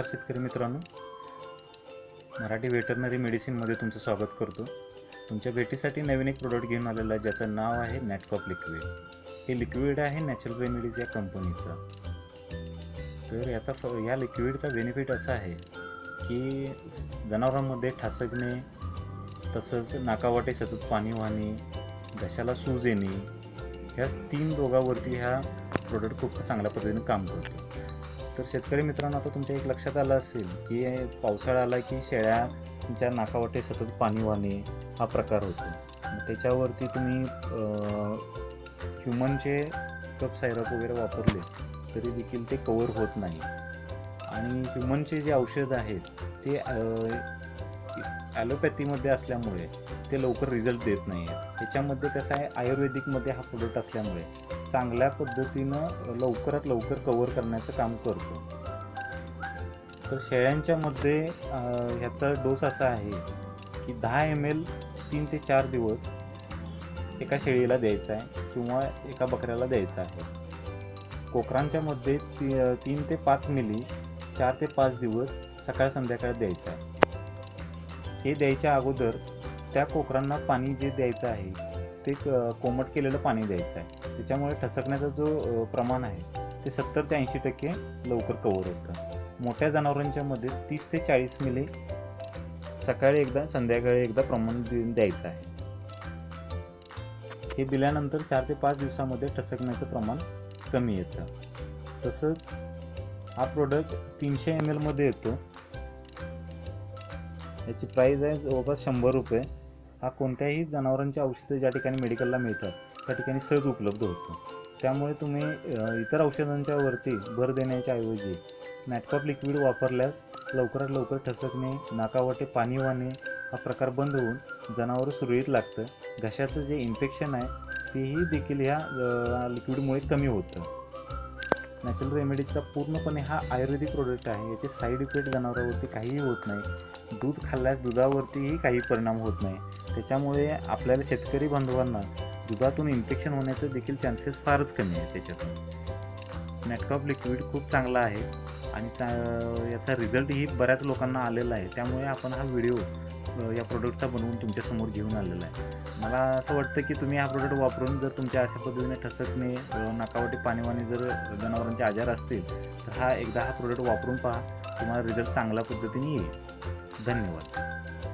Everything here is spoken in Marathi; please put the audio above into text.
शेतकरी मित्रांनो, मराठी वेटरनरी मेडिसिनमध्ये तुमचं स्वागत करतो. तुमच्या भेटीसाठी नवीन एक प्रोडक्ट घेऊन आलेलं आहे ज्याचं नाव आहे नॅटकॉप लिक्विड. हे लिक्विड आहे नॅचरल रेमेडीज या कंपनीचं. तर या लिक्विडचा बेनिफिट असा आहे की जनावरांमध्ये ठासकणे, तसंच नाकावाटे सतत पाणी वाहणे, घशाला सूज येणे, ह्या 3 रोगावरती हा प्रोडक्ट खूप चांगल्या पद्धतीने काम करतो. तर शेतकरी मित्रांनो, आता तुमच्या एक लक्षात आलं असेल की पावसाळा आला की शेळ्यांच्या नाकावाटे सतत पाणी वाहणे हा प्रकार होतो. त्याच्यावरती तुम्ही ह्युमनचे कप सायरप वगैरे वापरले तरी देखील ते कवर होत नाही. आणि ह्युमनचे जे औषध आहेत ते ॲलोपॅथीमध्ये असल्यामुळे ते लवकर रिझल्ट देत नाही आहेत. त्याच्यामध्ये कसं आहे, आयुर्वेदिकमध्ये हा प्रोडक्ट असल्यामुळे चांगल्या पद्धतीनं लवकरात लवकर कवर करण्याचं काम करतो. तर शेळ्यांच्यामध्ये ह्याचा डोस असा आहे की 10 ml 3 ते 4 दिवस एका शेळीला द्यायचा आहे किंवा एका बकऱ्याला द्यायचा आहे. कोकरांच्यामध्ये 3 ते 5 मिली 4 ते 5 दिवस सकाळ संध्याकाळ द्यायचं आहे. हे द्यायच्या अगोदर त्या कोकरांना पाणी जे द्यायचं आहे ते कोमट केलेलं पाणी द्यायचं आहे. त्याच्यामुळे ठसकण्याचा जो प्रमाण आहे ते 70 ते 80% लवकर कवर होतं. मोठ्या जनावरांच्या मध्ये 30 ते 40 मिली सकाळी एकदा संध्याकाळी एकदा प्रमाण द्यायचं आहे. हे दिल्यानंतर 4 ते 5 दिवसामध्ये ठसकण्याचं प्रमाण कमी येतं. तसंच हा प्रोडक्ट 300 ml मध्ये येतो. याची प्राईस आहे जवळपास 100 रुपये. हा कोणत्याही जनावरांची औषधं ज्या ठिकाणी मेडिकलला मिळतात त्या ठिकाणी सहज उपलब्ध होतो. त्यामुळे तुम्ही इतर औषधांच्या वरती भर देण्याच्या ऐवजी नॅटकॉप लिक्विड वापरल्यास लवकरात लवकर ठसकणे, नाकावाटे पाणी वाहणे हा प्रकार बंद होऊन जनावर सुरळीत लागतं. घशाचं जे इन्फेक्शन आहे तेही देखील ह्या लिक्विडमुळे कमी होतं. नॅचरल रेमेडीजचा पूर्णपणे हा आयुर्वेदिक प्रोडक्ट आहे. याचे साईड इफेक्ट जनावरांवरती काहीही होत नाही. दूध खाल्ल्यास दुधावरतीही काही परिणाम होत नाही. त्याच्यामुळे आपल्याला शेतकरी बांधवांना दुधातून इन्फेक्शन होण्याचं देखील चान्सेस फारच कमी आहे. त्याच्यातून नॅटकॉप लिक्विड खूप चांगला आहे आणि याचा रिझल्टही बऱ्याच लोकांना आलेला आहे. त्यामुळे आपण हा व्हिडिओ या प्रोडक्टचा बनवून तुमच्यासमोर घेऊन आलेला आहे. मला असं वाटतं की तुम्ही हा प्रोडक्ट वापरून जर तुमच्या अशा पद्धतीने ठसकणे, नाकावाटे पाणीवाणी जर जनावरांचे आजार असतील तर एकदा हा प्रोडक्ट वापरून पहा. तुम्हाला रिझल्ट चांगल्या पद्धतीने येईल. धन्यवाद.